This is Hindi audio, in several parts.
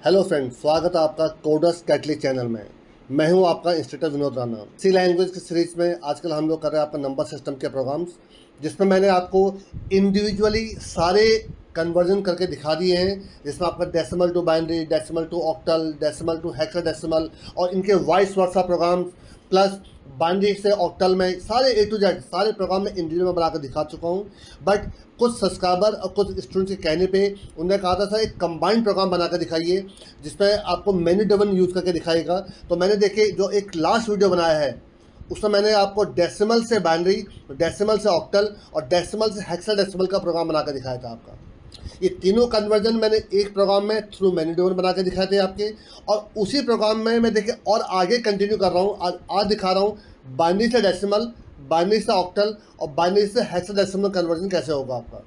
हेलो फ्रेंड्स, स्वागत है आपका कोडर्स कैटलिक चैनल में। मैं हूं आपका इंस्ट्रक्टर विनोद राणा। सी लैंग्वेज की सीरीज में आजकल हम लोग कर रहे हैं आपका नंबर सिस्टम के प्रोग्राम्स, जिसमें मैंने आपको इंडिविजुअली सारे कन्वर्जन करके दिखा दिए हैं, जिसमें आपका decimal to binary, decimal to octal, decimal to hexadecimal और इनके vice versa programs plus binary से ऑक्टल में सारे ए टू जेड सारे प्रोग्राम में इंडिविजुअल में बनाकर दिखा चुका हूँ। बट कुछ सब्सक्राइबर और कुछ स्टूडेंट्स के कहने पे उन्होंने कहा था सर एक कंबाइंड प्रोग्राम बनाकर दिखाइए जिसमें आपको मेन्यू ड्रिवन यूज़ करके दिखाएगा। तो मैंने देखे जो एक लास्ट वीडियो बनाया है उसमें मैंने आपको डेसिमल से बाइनरी, डेसिमल से ऑक्टल और डेसिमल से हेक्साडेसिमल का प्रोग्राम बनाकर दिखाया था आपका। ये तीनों कन्वर्जन मैंने एक प्रोग्राम में थ्रू मेन्यू ड्रिवन बना के दिखाए थे आपके, और उसी प्रोग्राम में मैं देखिए और आगे कंटिन्यू कर रहा हूँ। आज दिखा रहा हूँ बाइनरी से डेसिमल, बाइनरी से ऑक्टल और बाइनरी से हेक्साडेसिमल कन्वर्जन कैसे होगा आपका।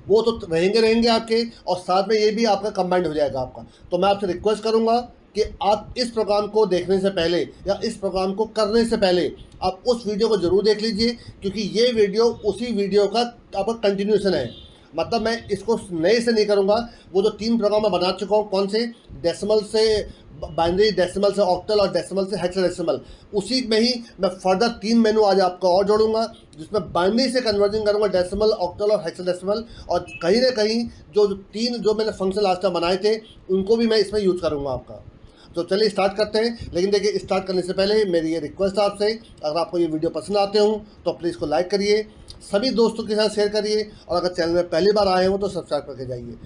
वो तो रहेंगे आपके, और साथ में ये भी आपका कंबाइंड हो जाएगा आपका। तो मैं आपसे रिक्वेस्ट करूंगा कि आप इस प्रोग्राम को देखने से पहले या इस प्रोग्राम को करने से पहले आप उस वीडियो को ज़रूर देख लीजिए, क्योंकि ये वीडियो उसी वीडियो का आपका कंटिन्यूशन है। मतलब मैं इसको नए से नहीं करूँगा। वो जो 3 प्रोग्राम मैं बना चुका हूँ, कौन से, डेसिमल से बाइनरी, डेसिमल से ऑक्टल और डेसिमल से हेक्साडेसिमल, उसी में ही मैं फर्दर 3 मेनू आज आपको और जोड़ूंगा, जिसमें बाइनरी से कन्वर्जन करूंगा डेसिमल, ऑक्टल और हेक्साडेसिमल। और कहीं ना कहीं जो 3 जो मैंने फंक्शन लास्ट टाइम बनाए थे उनको भी मैं इसमें यूज़ करूंगा आपका। तो चलिए स्टार्ट करते हैं। लेकिन देखिए, स्टार्ट करने से पहले मेरी ये रिक्वेस्ट है आपसे, अगर आपको ये वीडियो पसंद आते हो तो प्लीज़ इसको लाइक करिए, सभी दोस्तों के साथ शेयर करिए, और अगर चैनल में पहली बार आए हो तो सब्सक्राइब करके जाइए।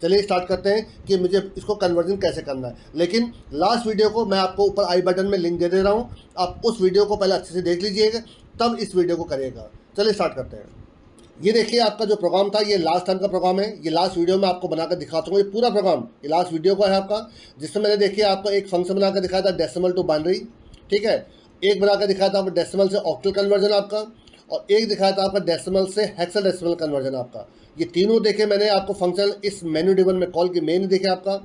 चलिए स्टार्ट करते हैं कि मुझे इसको कन्वर्जन कैसे करना है। लेकिन लास्ट वीडियो को मैं आपको ऊपर आई बटन में लिंक दे रहा हूँ, आप उस वीडियो को पहले अच्छे से देख लीजिएगा, तब इस वीडियो को करिएगा। चलिए स्टार्ट करते हैं। ये देखिए आपका जो प्रोग्राम था, ये लास्ट टाइम का प्रोग्राम है। ये लास्ट वीडियो में आपको बनाकर दिखाता हूँ। ये पूरा प्रोग्राम ये लास्ट वीडियो का है आपका, जिसमें मैंने देखिए आपको एक फंक्शन बनाकर दिखाया था डेसिमल टू बाइनरी, ठीक है। एक बनाकर दिखाया था आपको डेसिमल से ऑक्टल कन्वर्जन आपका, और एक दिखाया था आपका डेसिमल से हेक्साडेसिमल कन्वर्जन आपका। ये तीनों देखे मैंने आपको फंक्शन इस मेन्यू ड्रिवन में कॉल की मेन देखे आपका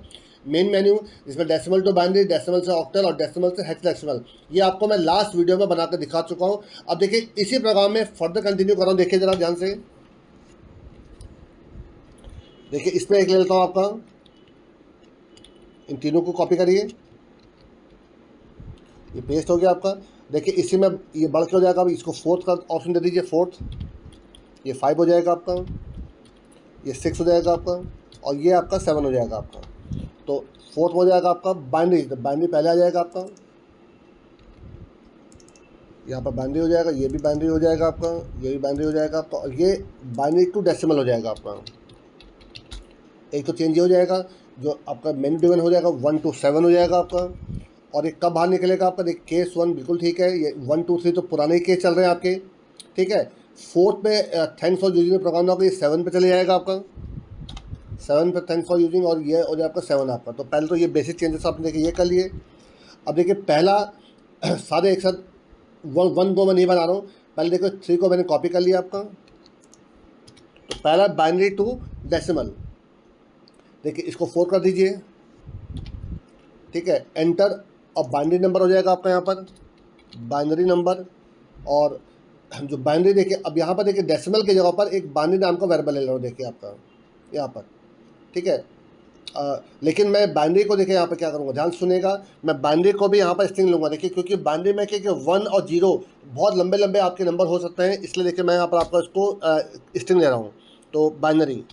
मेन मेन्यू, जिसमें डेसिमल टू बाइनरी, डेसिमल से ऑक्टल और डेसिमल से हेक्साडेसिमल, ये आपको मैं लास्ट वीडियो में बनाकर दिखा चुका हूँ। अब देखिए इसी प्रोग्राम में फर्दर कंटिन्यू कर रहा हूँ। देखिए जरा ध्यान से, देखिए इसमें एक ले लेता हूँ आपका, इन तीनों को कॉपी करिए, ये पेस्ट हो गया आपका। देखिए इसी में ये बढ़ के हो जाएगा। अब इसको 4th का ऑप्शन दे दीजिए, 4th, ये 5 हो जाएगा आपका, ये 6 हो जाएगा आपका, और ये आपका 7 हो जाएगा आपका। तो 4th हो जाएगा आपका बाइनरी, तो बाइनरी पहले आ जाएगा आपका, यहाँ पर बाइनरी हो जाएगा, ये भी बाइनरी हो जाएगा आपका, ये भी बाइनरी हो जाएगा आपका, और ये बाइनरी टू डेसिमल हो जाएगा आपका। एक तो चेंज हो जाएगा, जो आपका मेन्यू ड्रिवन हो जाएगा 1 to 7 हो जाएगा आपका। और एक कब बाहर निकलेगा आपका, देखिए केस 1 बिल्कुल ठीक है, ये 1 2 3 तो पुराने ही केस चल रहे हैं आपके, ठीक है। 4th पे थैंक्स फॉर यूजिंग प्रोग्राम होगा, ये 7 पे चले जाएगा आपका, 7 पे थैंक्स फॉर यूजिंग, और ये हो जाए आपका 7 आपका। तो पहले तो ये बेसिक चेंजेस आपने देखिए ये कर लिए। अब देखिए पहला सारे एक साथ 1 2 मैं नहीं बना रहा हूँ, पहले देखो 3 को मैंने कॉपी कर लिया आपका। तो पहला बाइनरी टू डेसिमल, देखिए इसको 4 कर दीजिए, ठीक है, एंटर, और बाइनरी नंबर हो जाएगा आपका यहाँ पर, बाइनरी नंबर। और जो बाइनरी देखिए, अब यहाँ पर देखिए डेसिमल की जगह पर एक बाइनरी नाम का वेरिएबल ले रहा हूँ, देखिए आपका यहाँ पर, ठीक है। लेकिन मैं बाइनरी को देखिए यहाँ पर क्या करूँगा, ध्यान सुनिएगा, मैं बाइनरी को भी यहाँ पर स्ट्रिंग लूँगा। देखिए क्योंकि बाइनरी में क्या 1 और 0 बहुत लंबे लंबे आपके नंबर हो सकते हैं, इसलिए देखिए मैं यहाँ पर आपका इसको स्ट्रिंग ले रहा हूँ। तो बाइनरी,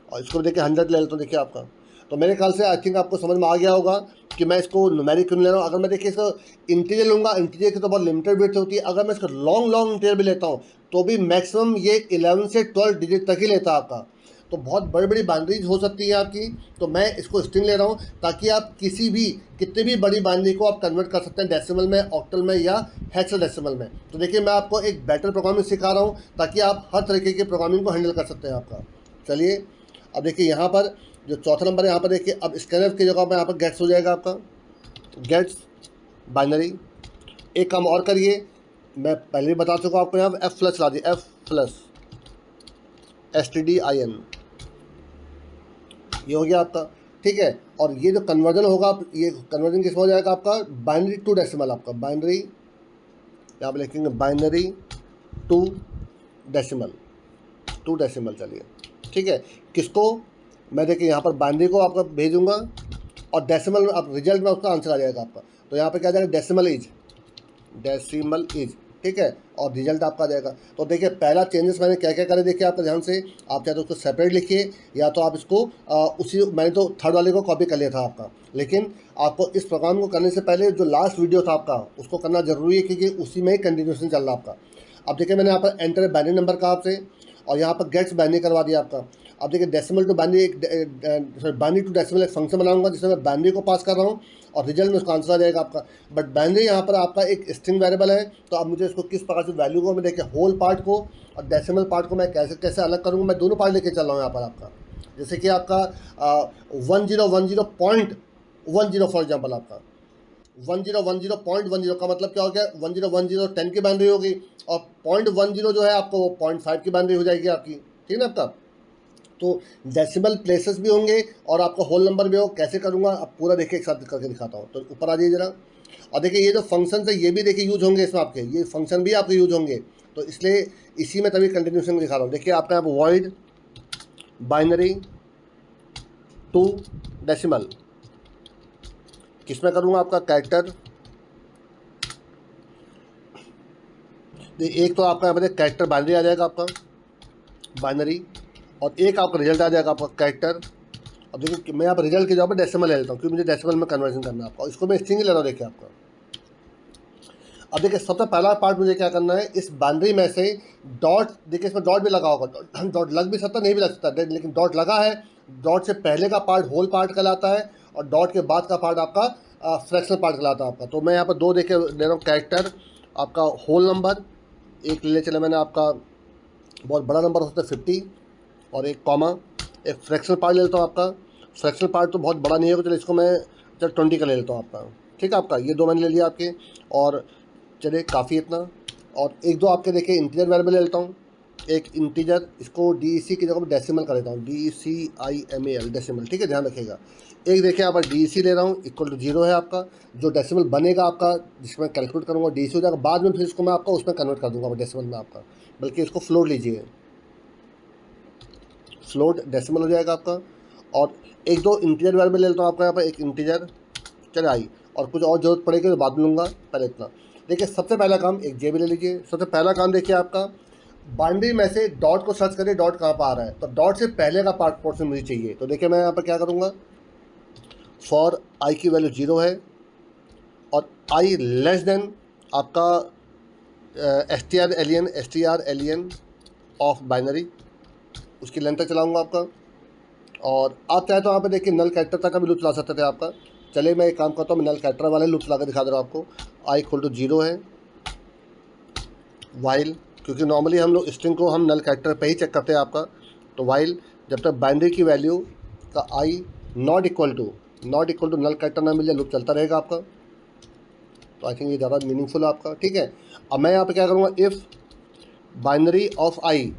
और इसको देखिए 100 ले लेता हूँ, देखिए आपका। तो मेरे ख्याल से आई थिंक आपको समझ में आ गया होगा कि मैं इसको न्यूमेरिक क्यों ले रहा हूँ। अगर मैं देखिए इसको इंटीजर लूँगा, इंटीजर की तो बहुत लिमिटेड विड्थ होती है। अगर मैं इसको लॉन्ग इंटीजर भी लेता हूँ तो भी मैक्सिमम ये 11 से 12 डिजिट तक ही लेता है आपका। तो बहुत बड़ी बड़ी बाइनरीज हो सकती है आपकी। तो मैं इसको स्ट्रिंग ले रहा हूँ ताकि आप किसी भी कितनी भी बड़ी बाइनरी को आप कन्वर्ट कर सकते हैं डेसिमल में, ऑक्टल में या हेक्साडेसिमल में। तो देखिए मैं आपको एक बेटर प्रोग्रामिंग सिखा रहा हूँ ताकि आप हर तरीके के प्रोग्रामिंग को हैंडल कर सकते हैं आपका। चलिए अब देखिए यहाँ पर जो चौथा नंबर है, यहाँ पर देखिए अब स्कैनर की जगह पर यहाँ पर गेट्स हो जाएगा आपका, गेट्स बाइनरी। एक काम और करिए, मैं पहले भी बता चुका हूँ आपको, यहाँ पर F फ्लश ला दिए, F फ्लश STDIN, ये हो गया आपका, ठीक है। और ये जो कन्वर्जन होगा, ये कन्वर्जन किस में हो जाएगा आपका, बाइनरी टू डेसिमल आपका, बाइनरी यहाँ पर लिखेंगे बाइनरी टू डेसिमल, चलिए ठीक है। किसको, मैं देखिए यहाँ पर बाइनरी को आपका भेजूंगा और डेसिमल में आप रिजल्ट में उसका आंसर आ जाएगा आपका। तो यहाँ पर क्या आ जाएगा, डेसिमल इज, ठीक है, और रिजल्ट आपका आ जाएगा। तो देखिए पहला चेंजेस मैंने क्या क्या करे, देखिए आपका ध्यान से, आप चाहे तो उसको सेपरेट लिखिए या तो आप इसको उसी, मैंने तो थर्ड वाले को कॉपी कर लिया था आपका, लेकिन आपको इस प्रोग्राम को करने से पहले जो लास्ट वीडियो था आपका उसको करना जरूरी है, क्योंकि उसी में ही कंटिन्यूशन चल रहा है आपका। अब देखिए मैंने यहाँ पर एंटर बाइनरी नंबर कहा आपसे और यहाँ पर गेट्स बाइनरी करवा दिया आपका। अब देखिए decimal to binary, binary to decimal एक फंक्शन बनाऊंगा जिसमें मैं बाइनरी को पास कर रहा हूँ और रिजल्ट में उसका आंसर आ जाएगा आपका। बट बाइनरी यहाँ पर आपका एक स्ट्रिंग वेरिएबल है, तो अब मुझे इसको किस प्रकार से वैल्यू को, मैं देखिए होल पार्ट को और डेसिमल पार्ट को मैं कैसे कैसे अलग करूँगा, मैं दोनों पार्ट लेके चल रहा हूँ यहाँ पर आपका। जैसे कि आपका 1010.10 फॉर एग्जाम्पल, आपका 1010.10 का मतलब क्या हो गया, 1010 10 की बाइनरी होगी और 0.10 जो है आपको वो 0.5 की बाइनरी हो जाएगी आपकी, ठीक है ना आपका। तो डेसिमल प्लेसेस भी होंगे और आपका होल नंबर भी हो, कैसे करूँगा अब पूरा देखिए एक साथ करके दिखाता हूँ। तो ऊपर आ जाइए जरा, और देखिए ये जो फंक्शन है ये भी देखिए यूज होंगे इसमें आपके, ये फंक्शन भी आपके यूज होंगे, तो इसलिए इसी में तभी कंटिन्यूशन दिखा रहा हूँ। देखिए आपका यहाँ वॉइड बाइनरी टू डेसिमल, किसमें करूँगा आपका कैरेक्टर, एक तो आपका यहाँ पर कैरेक्टर बाइनरी आ जाएगा आपका बाइनरी, और एक आपका रिजल्ट आ जाएगा आपका कैरेक्टर। अब देखिए मैं यहाँ पर रिजल्ट की जगह पर डेसिमल ले लेता हूँ क्योंकि मुझे डेसिमल में कन्वर्जन करना है आपका, इसको मैं स्ट्रिंग ले रहा हूँ देखिए आपका। अब देखिए सबसे पहला पार्ट मुझे क्या करना है, इस बाइनरी में से डॉट, देखिए इसमें डॉट भी लगा होगा, डॉट लग भी सकता नहीं भी लग सकता, लेकिन डॉट लगा है। डॉट से पहले का पार्ट होल पार्ट कहलाता है और डॉट के बाद का पार्ट आपका फ्रैक्शनल पार्ट कहलाता है आपका। तो मैं यहाँ पर दो देखे ले रहा हूँ, कैरेक्टर आपका होल नंबर एक ले चले मैंने, आपका बहुत बड़ा नंबर हो सकता है 50, और एक कॉमा, एक फ्रैक्शनल पार्ट ले लेता हूँ आपका। फ्रैक्शनल पार्ट तो बहुत बड़ा नहीं होगा, चलो इसको मैं चल 20 का ले लेता हूँ आपका, ठीक है आपका। ये दो मैंने ले लिया आपके, और चलिए काफ़ी इतना। और एक दो आपके देखिए इंटीजर वेरिएबल ले लेता हूँ, एक इंटीजर, इसको DEC की जगह पर डेसिमल कर देता हूँ, DECIMAL डेसिमल, ठीक है, ध्यान रखिएगा। एक देखिए यहाँ पर DEC ले रहा हूँ, इक्वल टू 0 है आपका, जो डेसिमल बनेगा आपका जिसमें कैलकुलेट करूँगा DEC हो जाएगा, बाद में फिर इसको मैं आपका उसमें कन्वर्ट कर दूँगा डेसिमल में आपका, बल्कि इसको फ्लोट लीजिए, फ्लोट डेसिमल हो जाएगा आपका। और एक दो इंटीजर वेरिएबल ले लेता हूँ आपका यहाँ पर, एक इंटीजर चले आई, और कुछ और जरूरत पड़ेगी तो बाद में लूँगा, पहले इतना। देखिए सबसे पहला काम एक JB ले लीजिए। सबसे पहला काम देखिए आपका बाइनरी में से डॉट को सर्च करिए, डॉट कहाँ पर आ रहा है, तो डॉट से पहले का पार्ट पोर्शन मुझे चाहिए। तो देखिए मैं यहाँ पर क्या करूँगा, फॉर आई की वैल्यू 0 है और आई लेस देन आपका strlen ऑफ बाइनरी, उसकी लेंथ तक चलाऊँगा आपका। और आप चाहे तो यहाँ पे देखिए नल कैरेक्टर तक का भी लूप चला सकते थे आपका। चलिए मैं एक काम करता हूँ, मैं नल कैरेक्टर वाले लूप चला कर दिखा दे रहा हूँ आपको। आई इक्वल टू 0 है, वाइल, क्योंकि नॉर्मली हम लोग स्ट्रिंग को हम नल कैरेक्टर पे ही चेक करते हैं आपका, तो वाइल जब तक बाइनरी की वैल्यू का I not equal to null character ना मिल जाए, लूप चलता रहेगा आपका। तो आई थिंक ये ज़्यादा मीनिंगफुल है आपका, ठीक है। अब मैं यहाँ पे क्या करूँगा, इफ़ बाइनरी ऑफ आई,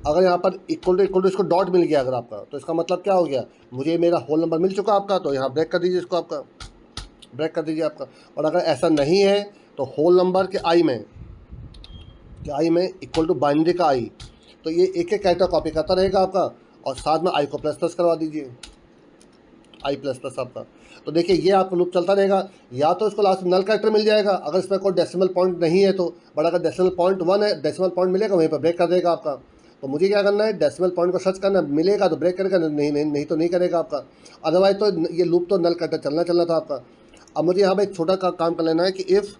अगर यहाँ पर इक्वल टू इसको डॉट मिल गया अगर आपका, तो इसका मतलब क्या हो गया, मुझे मेरा होल नंबर मिल चुका आपका, तो यहाँ ब्रेक कर दीजिए इसको, आपका ब्रेक कर दीजिए आपका। और अगर ऐसा नहीं है तो होल नंबर के आई में इक्वल टू बाइनरी का आई, तो ये एक एक कैरेक्टर कॉपी करता रहेगा आपका, और साथ में आई को प्लस प्लस करवा दीजिए, आई प्लस प्लस आपका। तो देखिए ये आपका लूप चलता रहेगा, या तो इसको लास्ट में नल कैरेक्टर मिल जाएगा अगर इसमें कोई डेसिमल पॉइंट नहीं है तो, बट अगर डेसिमल पॉइंट 1 है, डेसिमल पॉइंट मिलेगा वहीं पर ब्रेक कर देगा आपका। तो मुझे क्या करना है, डेसिमल पॉइंट को सर्च करना, मिलेगा तो ब्रेक करेगा, नहीं तो नहीं करेगा आपका। अदरवाइज तो ये लूप तो नल कैरेक्टर चलना था आपका। अब मुझे यहाँ पर एक छोटा काम कर लेना है कि इफ़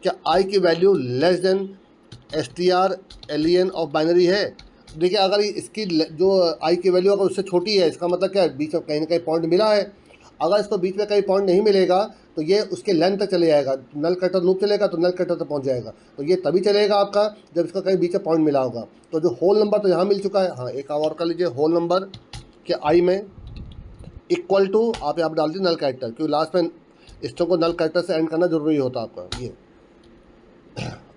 क्या आई की value less than strlen of binary है। देखिए अगर इसकी जो आई की वैल्यू अगर उससे छोटी है, इसका मतलब क्या है, बीच में कहीं ना कहीं पॉइंट मिला है। अगर इसको बीच में कहीं पॉइंट नहीं मिलेगा तो ये उसके लेंथ तक चले जाएगा, नल कैरेक्टर लूप चलेगा तो नल कैरेक्टर तक पहुंच जाएगा। तो ये तभी चलेगा आपका जब इसका कहीं बीच में पॉइंट मिला होगा। तो जो होल नंबर तो यहाँ मिल चुका है, हाँ एक और कर लीजिए, होल नंबर के आई में इक्वल टू, आप यहाँ पर डाल दीजिए नल कैरेक्टर, क्योंकि लास्ट में स्ट्रिंग को नल कैरेक्टर से एंड करना जरूरी होता है आपका ये।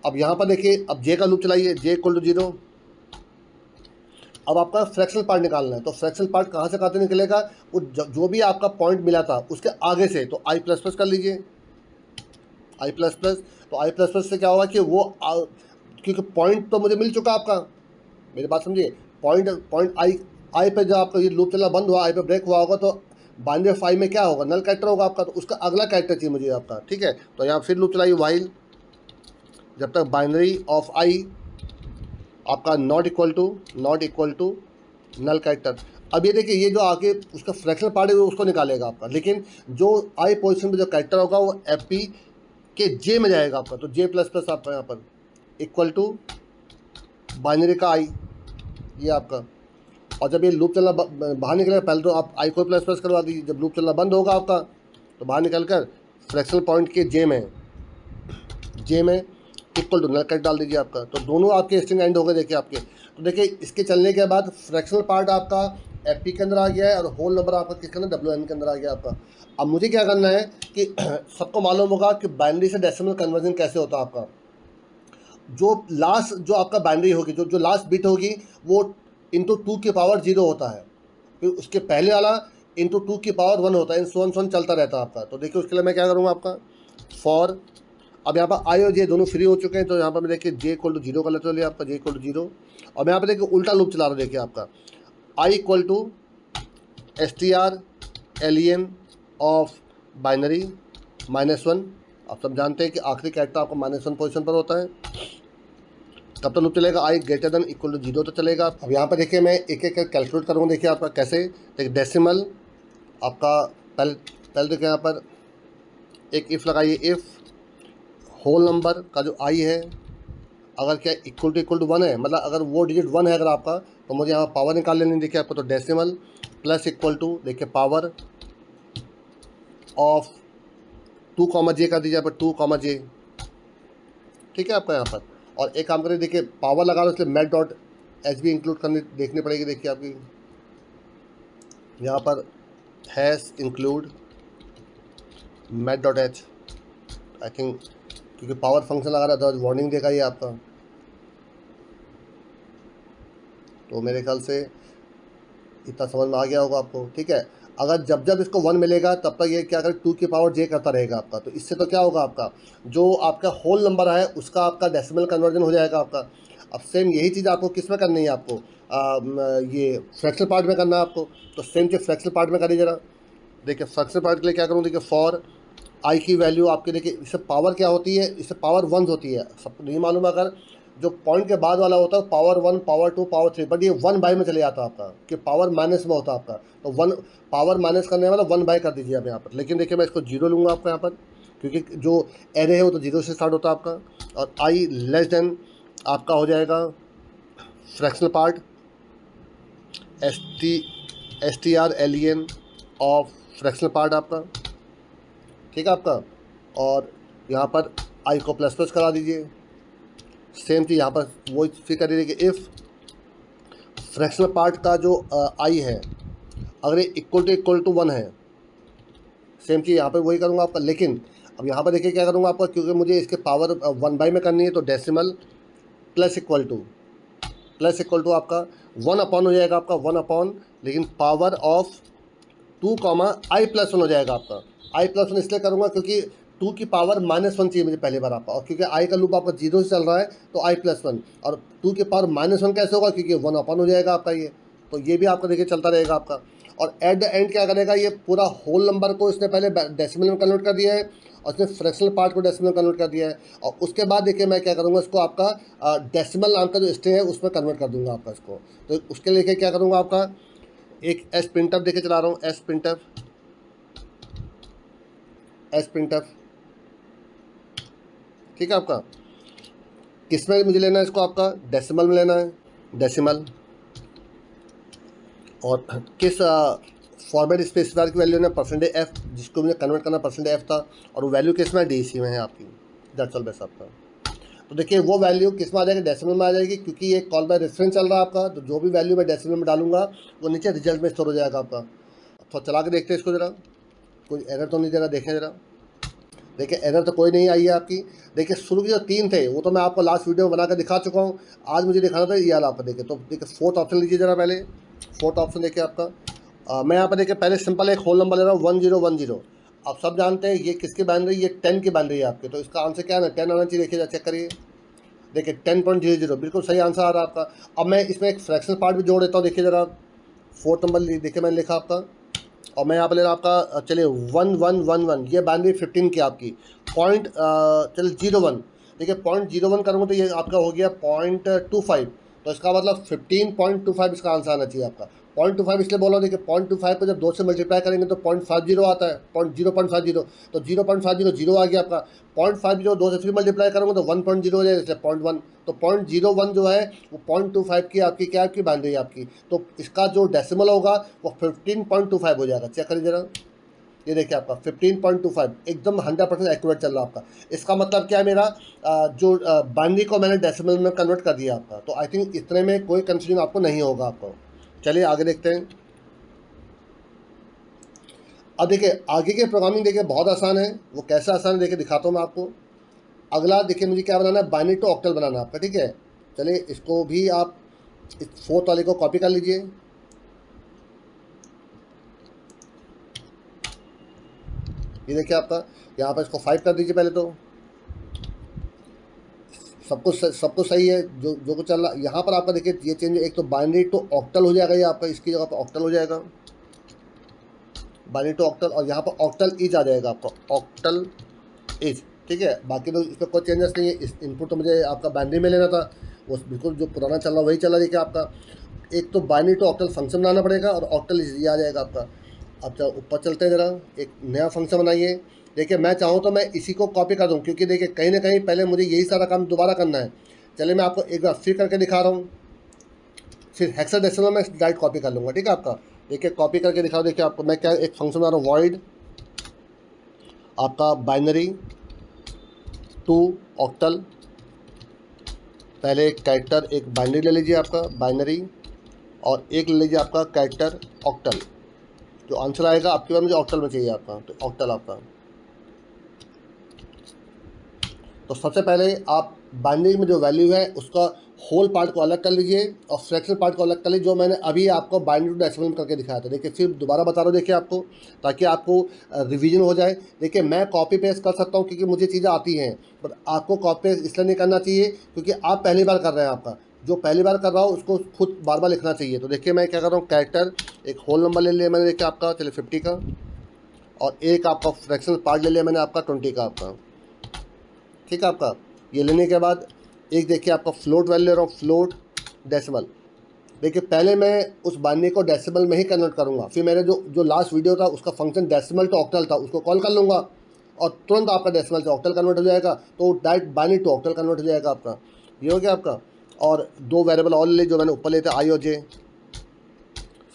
अब यहाँ पर देखिए, अब जे का लूप चलाइए, जे इक्वल टू 0। अब आपका फ्रैक्शनल पार्ट निकालना है, तो फ्रैक्शनल पार्ट कहाँ से खाते निकलेगा, वो जो भी आपका पॉइंट मिला था उसके आगे से, तो आई प्लस प्लस कर लीजिए, आई प्लस प्लस। तो आई प्लस प्लस से क्या होगा कि वो क्योंकि पॉइंट तो मुझे मिल चुका आपका, मेरी बात समझिए, पॉइंट आई आई पे जब आपका ये लूप चलना बंद हुआ, आई पे ब्रेक हुआ होगा, तो बाइनरी ऑफ आई में क्या होगा, नल कैरेक्टर होगा आपका, तो उसका अगला कैरेक्टर चाहिए मुझे आपका, ठीक है। तो यहाँ फिर लूप चलाइए वाइल जब तक बाइनरी ऑफ आई आपका not equal to null character. अब ये देखिए, ये जो आगे उसका फ्रैक्शनल पार्ट है वो उसको निकालेगा आपका, लेकिन जो आई पोजीशन पे जो कैरेक्टर होगा वो एफ पी के जे में जाएगा आपका, तो जे प्लस प्लस आपका यहाँ पर इक्वल टू बाइनरी का आई, ये आपका। और जब ये लूप चलना बाहर निकलेगा, पहले तो आप आई को प्लस प्लस करवा दीजिए, जब लूप चलना बंद होगा आपका तो बाहर निकल कर फ्रैक्शनल पॉइंट के जे में इक्वल टू नल कैरेक्टर डाल दीजिए आपका, तो दोनों आपके स्ट्रिंग एंड हो गए देखिए आपके। तो देखिए इसके चलने के बाद फ्रैक्शनल पार्ट आपका एफ पी के अंदर आ गया है और होल नंबर आपका किसके अंदर, डब्ल्यू एन के अंदर आ गया आपका। अब मुझे क्या करना है कि सबको मालूम होगा कि बाइनरी से डेसिमल कन्वर्जन कैसे होता है आपका। जो लास्ट जो आपका बाइनरी होगी, जो लास्ट बिट होगी वो इंटू 2 की पावर 0 होता है, फिर उसके पहले वाला इंटू 2 की पावर 1 होता है, इन सोन चलता रहता है आपका। तो देखिए उसके लिए मैं क्या करूँगा आपका फॉर, अब यहाँ पर आई और जे दोनों फ्री हो चुके हैं, तो यहाँ पर मैं देखिए जे इक्वल टू 0 का लेते चलिए आपका, जे इक्वल टू 0। और मैं यहाँ पर देखिए उल्टा लूप चला रहा हूँ, देखिए आपका I equal to str_len of binary -1। आप सब जानते हैं कि आखिरी कैरेक्टर आपका -1 पोजीशन पर होता है। कब तक लूप चलेगा, आई ग्रेटर देन इक्वल टू 0 तो चलेगा। अब यहाँ पर देखिए मैं एक एक कैलकुलेट करूँगा, देखिए आपका कैसे। देखिए डेसिमल आपका पहले देखिए यहाँ पर एक इफ़ लगाइए, इफ़ होल नंबर का जो आई है अगर क्या इक्वल टू 1 है, मतलब अगर वो डिजिट 1 है अगर आपका, तो मुझे यहाँ पावर निकाल लेनी, देखिए आपको। तो डेसिमल प्लस इक्वल टू देखिए पावर ऑफ 2 कॉमा जे कर दीजिए, यहाँ पर 2 कॉमा जे, ठीक है आपका यहाँ पर। और एक काम करिए, देखिए पावर लगा लो, इसलिए मैट डॉट एच भी इंक्लूड करनी देखनी पड़ेगी, देखिए आपकी यहाँ पर hash include math dot H, I think क्योंकि पावर फंक्शन लगा रहा था वार्निंग देगा ये आपका, तो मेरे ख्याल से इतना समझ में आ गया होगा आपको, ठीक है। अगर जब जब इसको 1 मिलेगा तब तक ये क्या करे, 2 की पावर जे करता रहेगा आपका। तो इससे तो क्या होगा, आपका जो आपका होल नंबर है उसका आपका डेसिमल कन्वर्जन हो जाएगा आपका। अब सेम यही चीज़ आपको किस में करनी है, आपको ये फ्रैक्शनल पार्ट में करना है आपको। तो सेम चीज़ फ्रैक्शनल पार्ट में करिए जरा। देखिए फ्रैक्शनल पार्ट के लिए क्या करूँ, देखिए फॉर आई की वैल्यू आपके, देखिए इससे पावर क्या होती है, इससे पावर 1 होती है, सबको नहीं मालूम। अगर जो पॉइंट के बाद वाला होता है पावर 1, पावर 2, पावर 3, बट ये 1 बाई में चले जाता है आपका, कि पावर माइनस में होता है आपका। तो 1 पावर माइनस करने वाला 1 बाई कर दीजिए आप यहाँ पर। लेकिन देखिए मैं इसको 0 लूँगा आपका यहाँ पर, क्योंकि जो एरे है वो तो 0 से स्टार्ट होता है आपका। और आई लेस देन आपका हो जाएगा fractional part str_len of fractional part आपका, ठीक है आपका। और यहाँ पर आई को प्लस प्लस करा दीजिए, सेम चीज़ यहाँ पर वो फिर कर दीजिए कि इफ़ फ्रैक्शनल पार्ट का जो आई है अगर ये इक्वल टू 1 है, सेम चीज़ यहाँ पर वही करूँगा आपका। लेकिन अब यहाँ पर देखिए क्या करूँगा आपका, क्योंकि मुझे इसके पावर 1 बाई में करनी है, तो डेसिमल प्लस इक्वल टू आपका 1 अपॉन हो जाएगा आपका, 1 अपॉन, लेकिन power of 2 comma I plus 1 हो जाएगा आपका। आई प्लस 1 इसलिए करूँगा क्योंकि 2 की पावर -1 चाहिए मुझे पहली बार आपका, और क्योंकि आई का लूप आपका 0 से चल रहा है तो आई प्लस 1, और 2 की पावर -1 कैसे होगा, क्योंकि 1 अपॉन हो जाएगा आपका ये। तो ये भी आपका देखिए चलता रहेगा आपका। और एट द एंड क्या करेगा, ये पूरा होल नंबर को इसने पहले डेसिमल में कन्वर्ट कर दिया है और इसने फ्रैक्शनल पार्ट को डेसिमल में कन्वर्ट कर दिया है। और उसके बाद देखिए मैं क्या करूँगा, इसको आपका डेसिमल नाम का जो स्ट्रिंग है उसमें कन्वर्ट कर दूँगा आपका इसको। तो उसके लिए क्या करूँगा आपका, एक एस प्रिंटफ देखे चला रहा हूँ, एस प्रिंटफ, ठीक है आपका। किस में मुझे लेना है इसको, आपका डेसिमल में लेना है, डेसिमल। और किस फॉर्मेट स्पेसिफायर की वैल्यू है परसेंटेज एफ, जिसको मुझे कन्वर्ट करना परसेंटेज एफ था, और वो वैल्यू किस में डीसी में है आपकी, दैट्स ऑल बेस्ट आपका। तो देखिए वो वैल्यू किस में आ जाएगी, डेसिमल में आ जाएगी, क्योंकि ये कॉल बाय रेफरेंस चल रहा है आपका। तो जो भी वैल्यू मैं डेसिमल में डालूंगा वो नीचे रिजल्ट में स्टोर हो जाएगा आपका। तो चला के देखते हैं इसको जरा, कोई एरर तो नहीं दे रहा, देखें जरा। देखिए एरर तो कोई नहीं आई है आपकी। देखिए शुरू के जो 3 थे वो तो मैं आपको लास्ट वीडियो में बना कर दिखा चुका हूँ, आज मुझे दिखाना था ये वाला आपको। देखिए तो देखिए 4th ऑप्शन लीजिए जरा, पहले 4th ऑप्शन देखिए आपका। मैं यहाँ पर देखिए पहले सिंपल एक होल नंबर ले रहा हूँ 1010। आप सब जानते हैं ये किसकी बाइनरी, ये 10 की बाइनरी है आपकी। तो इसका आंसर क्या है ना, 10 आना चाहिए, देखिए चेक करिए। देखिए 10.00 बिल्कुल सही आंसर आ रहा है आपका। अब मैं इसमें एक फ्रैक्शनल पार्ट भी जोड़ देता हूँ, देखिए ज़रा 4th नंबर देखिए मैंने लिखा आपका, और मैं यहाँ पर ले रहा आपका, चलिए 1111, ये बाइनरी 15 की आपकी पॉइंट, चलिए 01, देखिए 0.01 करूँगा तो ये आपका हो गया 0.25, तो इसका मतलब 15.25 इसका आंसर आना चाहिए आपका। 0.25 इसलिए बोला, देखिए 0.25 को जब 2 से मल्टीप्लाई करेंगे तो 0.50 आता है, 0.50, तो 0.50 जीरो आ गया आपका। 0.50 2 से फिर मल्टीप्लाई करूँगा तो 1.0 हो जाएगा, इसलिए 0.1, तो 0.01 जो है वो 0.25 की आपकी क्या आपकी बाइनरी आपकी, तो इसका जो डेसिमल होगा वो 15.25 हो जाएगा। चेक करिए जरा, ये देखिए आपका 15.25 एकदम 100% एक्यूरेट चल रहा है आपका। इसका मतलब क्या है, मेरा जो बाइनरी को मैंने डेसिमल में कन्वर्ट कर दिया आपका, तो आई थिंक इतने में कोई कंफ्यूजन आपको नहीं होगा आपको। चलिए आगे देखते हैं। अब देखिए आगे के प्रोग्रामिंग देखिए बहुत आसान है, वो कैसे आसान है देखिए दिखाता हूँ मैं आपको। अगला देखिए मुझे क्या बनाना है, बाइनरी टू ऑक्टल बनाना है आपका, ठीक है। चलिए इसको भी आप इस 4th वाले को कॉपी कर लीजिए। ये देखिए आपका यहाँ पर इसको 5 कर दीजिए पहले, तो सब कुछ सही है जो कुछ चल रहा है। यहाँ पर आपका देखिए ये चेंज, एक तो बाइनरी टू ऑक्टल हो जाएगा, ये आपका इसकी जगह पर ऑक्टल हो जाएगा, बाइनरी टू ऑक्टल, और यहाँ पर ऑक्टल इज आ जाएगा आपका, ऑक्टल इज, ठीक है। बाकी तो इसमें कोई चेंजेस नहीं है। इस इनपुट तो मुझे आपका बाइनरी में लेना था, वो बिल्कुल जो पुराना चल रहा वही चला। देखिए आपका एक तो बाइनरी टू ऑक्टल फंक्शन बनाना पड़ेगा, और ऑक्टल इज ये आ जाएगा आपका। अब जब ऊपर चलते हैं जरा, एक नया फंक्शन बनाइए। देखिए मैं चाहूँ तो मैं इसी को कॉपी कर दूँ, क्योंकि देखिए कहीं ना कहीं पहले मुझे यही सारा काम दोबारा करना है। चलिए मैं आपको एक बार फिर करके दिखा रहा हूँ, फिर हेक्साडेसिमल में डायरेक्ट कॉपी कर लूँगा, ठीक है आपका। देखिए कॉपी करके दिखा, देखिए आपको मैं क्या एक फंक्शन बना रहा हूँ, वॉइड आपका बाइनरी टू ऑक्टल। पहले एक कैरेक्टर, एक बाइनरी ले लीजिए आपका बाइनरी, और एक ले लीजिए आपका कैरेक्टर ऑक्टल। जो आंसर आएगा आपके पास मुझे ऑक्टल में चाहिए आपका, तो ऑक्टल आपका। तो सबसे पहले आप बाइनरी में जो वैल्यू है उसका होल पार्ट को अलग कर लीजिए, और फ्रैक्शनल पार्ट को अलग कर लीजिए, जो मैंने अभी आपको बाइनरी टू डेसिमल करके दिखाया था। देखिए फिर दोबारा बता रहा हूँ देखिए आपको, ताकि आपको रिवीजन हो जाए। देखिए मैं कॉपी पेस्ट कर सकता हूँ क्योंकि मुझे चीज़ें आती हैं, बट आपको कॉपी पेस्ट इसलिए नहीं करना चाहिए क्योंकि आप पहली बार कर रहे हैं। आपका जो पहली बार कर रहा हो उसको खुद बार बार लिखना चाहिए। तो देखिए मैं क्या कर रहा हूँ, कैरेक्टर एक होल नंबर ले लिया मैंने, देखिए आपका चलिए 50 का, और एक आपका फ्रैक्शनल पार्ट ले लिया मैंने आपका 20 का आपका, ठीक है आपका। ये लेने के बाद एक देखिए आपका फ्लोट वैल्यू ले रहा हूँ, फ्लोट डेसिमल। देखिए पहले मैं उस बाइनरी को डेसिमल में ही कन्वर्ट करूँगा, फिर मेरे जो लास्ट वीडियो था उसका फंक्शन डेसिमल टू ऑक्टल था, उसको कॉल कर लूँगा और तुरंत आपका डेसिमल से ऑक्टल कन्वर्ट हो जाएगा, तो direct binary to octal convert हो जाएगा आपका। ये हो गया आपका। और दो वेरिएबल और ले जो मैंने ऊपर लेते आई और जे।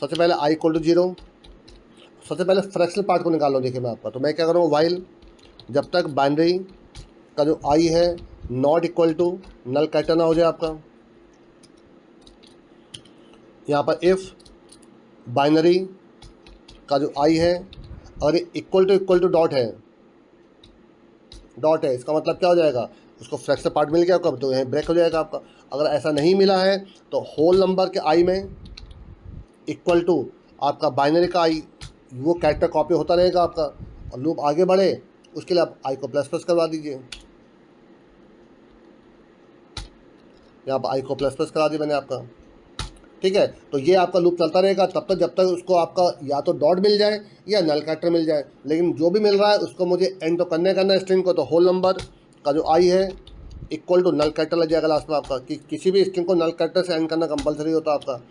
सबसे पहले आई इक्वल टू 0, सबसे पहले फ्रैक्शनल पार्ट को निकाल लो। देखिए मैं आपका, तो मैं क्या करूँगा, वाइल जब तक बाइनरी का जो आई है not equal to null character ना हो जाए आपका, यहाँ पर इफ़ बाइनरी का जो आई है और इक्वल टू डॉट है, इसका मतलब क्या हो जाएगा, उसको फ्रैक्शनल पार्ट मिल गया कब, तो यहाँ ब्रेक हो जाएगा आपका। अगर ऐसा नहीं मिला है तो होल नंबर के आई में इक्वल टू आपका बाइनरी का आई, वो कैरेक्टर कॉपी होता रहेगा आपका, और लूप आगे बढ़े उसके लिए आप आई को प्लस प्लस करवा दीजिए। यहाँ पर आई को प्लस प्लस करा दिया मैंने आपका, ठीक है। तो ये आपका लूप चलता रहेगा तब तक जब तक उसको आपका या तो डॉट मिल जाए या नल कैरेक्टर मिल जाए, लेकिन जो भी मिल रहा है उसको मुझे एंड तो करना है स्ट्रिंग को। तो होल नंबर का जो आई है इक्वल टू नल कैरेक्टर लग जाएगा लास्ट में आपका, कि किसी भी स्ट्रिंग को नल कैरेक्टर से एंड करना कंपलसरी होता है आपका।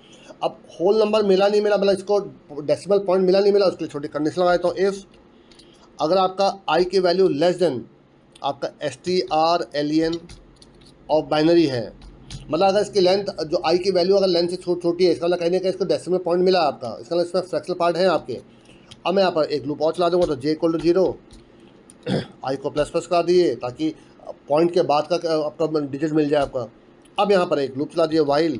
अब होल नंबर मिला नहीं मिला, मतलब इसको डेसिमल पॉइंट मिला नहीं मिला, उसके लिए छोटी कंडीशन लगाए। तो इफ़ अगर आपका आई की वैल्यू लेस देन आपका strlen ऑफ बाइनरी है, मतलब अगर इसकी लेंथ जो आई की वैल्यू अगर लेंथ से छोटी है, इसका मतलब कहने का इसको डेसिमल पॉइंट मिला आपका, इसका मतलब इसमें फ्रैक्शनल पार्ट है आपके। अब मैं यहाँ पर एक लूप और चला दूँगा, तो जे इक्वल टू 0, आई को प्लस प्लस करा दिए ताकि पॉइंट के बाद का आपका डिजिट मिल जाए आपका। अब यहाँ पर एक लूप चला दिए, वाइल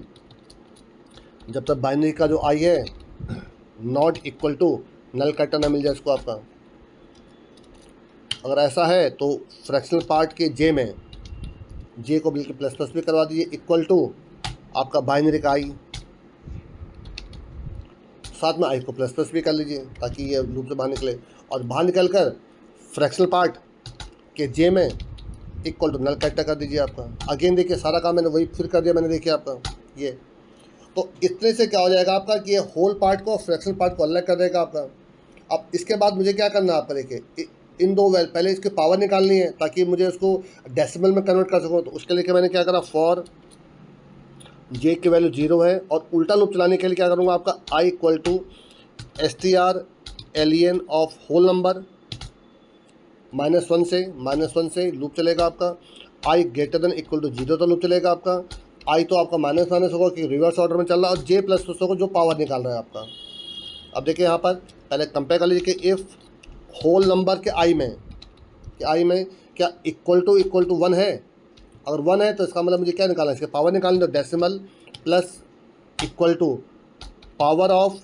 जब तक बाइनरी का जो आई है not equal to null character ना मिल जाए इसको आपका। अगर ऐसा है तो फ्रैक्शनल पार्ट के जे में जे को बिल्कुल प्लस प्लस भी करवा दीजिए, इक्वल टू आपका बाइनरी का आई, साथ में आई को प्लस प्लस भी कर लीजिए ताकि ये लूप से बाहर निकले। और बाहर निकल कर फ्रैक्शनल पार्ट के जे में इक्वल टू नल कैरेक्टर कर दीजिए आपका। अगेन देखिए सारा काम मैंने वही फिर कर दिया मैंने, देखिए आपका ये। तो इतने से क्या हो जाएगा आपका कि ये होल पार्ट को फ्रैक्शन पार्ट को अलग कर देगा आपका। अब इसके बाद मुझे क्या करना है आपका, देखिए इन दो वैल्यू पहले इसकी पावर निकालनी है ताकि मुझे उसको डेसिमल में कन्वर्ट कर सकूँ। तो उसके लिए मैंने क्या करा, फॉर जे की वैल्यू 0 है, और उल्टा लूप चलाने के लिए क्या करूँगा आपका I equal to str of whole number -1 से लूप चलेगा आपका, I greater than equal to 0 तो लूप चलेगा आपका। आई तो आपका माइनस माइनस होगा कि रिवर्स ऑर्डर में चल रहा है, और जे प्लस होगा जो पावर निकाल रहा है आपका। अब देखिए यहाँ पर पहले कंपेयर कर लीजिए कि इफ़ होल नंबर के आई में क्या इक्वल टू 1 है। अगर 1 है तो इसका मतलब मुझे क्या निकालना है, इसके पावर निकालनी, तो decimal plus equal to power of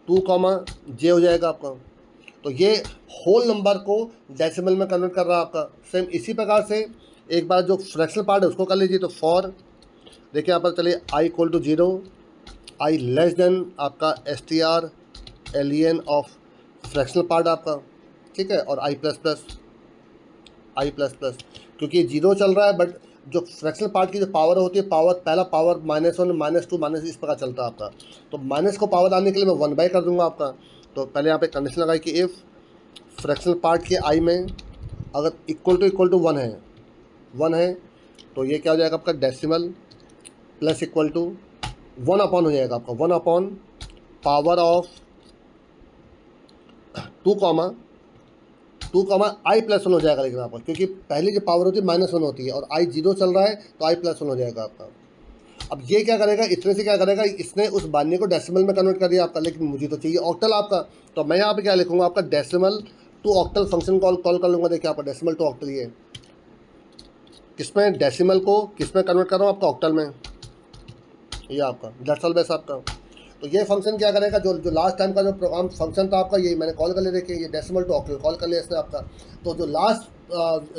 2 J हो जाएगा आपका। तो ये होल नंबर को डेसिमल में कन्वर्ट कर रहा है आपका। सेम इसी प्रकार से एक बार जो फ्रैक्शनल पार्ट है उसको कर लीजिए। तो फॉर देखिए यहाँ पर चलिए I equal to 0, I less than आपका str ऑफ फ्रैक्शनल पार्ट आपका, ठीक है, और आई प्लस प्लस क्योंकि ये 0 चल रहा है, बट जो फ्रैक्शनल पार्ट की जो पावर होती है, पावर पहला पावर -1 -2 माइनस इस प्रकार चलता है आपका। तो माइनस को पावर आने के लिए मैं 1/, कर दूंगा आपका। तो पहले यहाँ पे कंडीशन लगाई कि इफ़ फ्रैक्शनल पार्ट के आई में अगर इक्वल टू 1 है तो ये क्या हो जाएगा आपका, decimal plus equal to 1 upon हो जाएगा आपका, 1 upon power of 2 i plus 1 हो जाएगा। लेकिन आपका क्योंकि पहली जो पावर होती है -1 होती है, और आई 0 चल रहा है तो आई प्लस 1 हो जाएगा आपका। अब ये क्या करेगा, इतने से क्या करेगा, इसने उस बाइनरी को डेसिमल में कन्वर्ट कर दिया आपका, लेकिन मुझे तो चाहिए ऑक्टल आपका। तो मैं यहाँ पे क्या लिखूंगा आपका, decimal to octal function call कर लूँगा। देखिए आपका डेसिमल टू ऑक्टल, ये किसमें, डेसिमल को किसमें कन्वर्ट कर रहा हूँ आपका, ऑक्टल में, ये आपका दैट्स ऑल बेस आपका। तो ये फंक्शन क्या करेगा, जो लास्ट टाइम का जो प्रोग्राम फंक्शन था आपका, ये मैंने कॉल कर लिया। देखिए ये डेसिमल टू ऑक्टल कॉल कर लिया इसने आपका। तो जो लास्ट